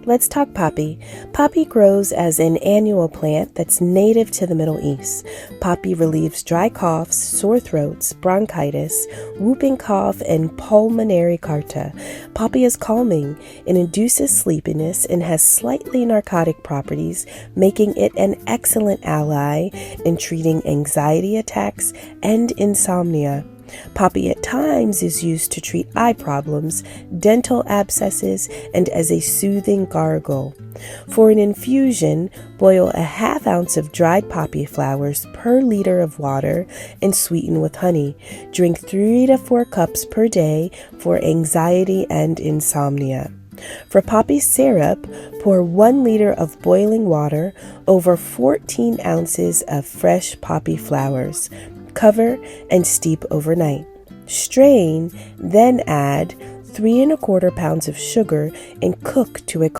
Let's talk poppy. Poppy grows as an annual plant that's native to the Middle East. Poppy relieves dry coughs, sore throats, bronchitis, whooping cough, and pulmonary carta. Poppy is calming. It induces sleepiness and has slightly narcotic properties, making it an excellent ally in treating anxiety attacks and insomnia. Poppy at times is used to treat eye problems, dental abscesses, and as a soothing gargle. For an infusion, boil a half ounce of dried poppy flowers per liter of water and sweeten with honey. Drink 3 to 4 cups per day for anxiety and insomnia. For poppy syrup, pour 1 liter of boiling water over 14 ounces of fresh poppy flowers. Cover and steep overnight. Strain, then add 3 1/4 pounds of sugar and cook to a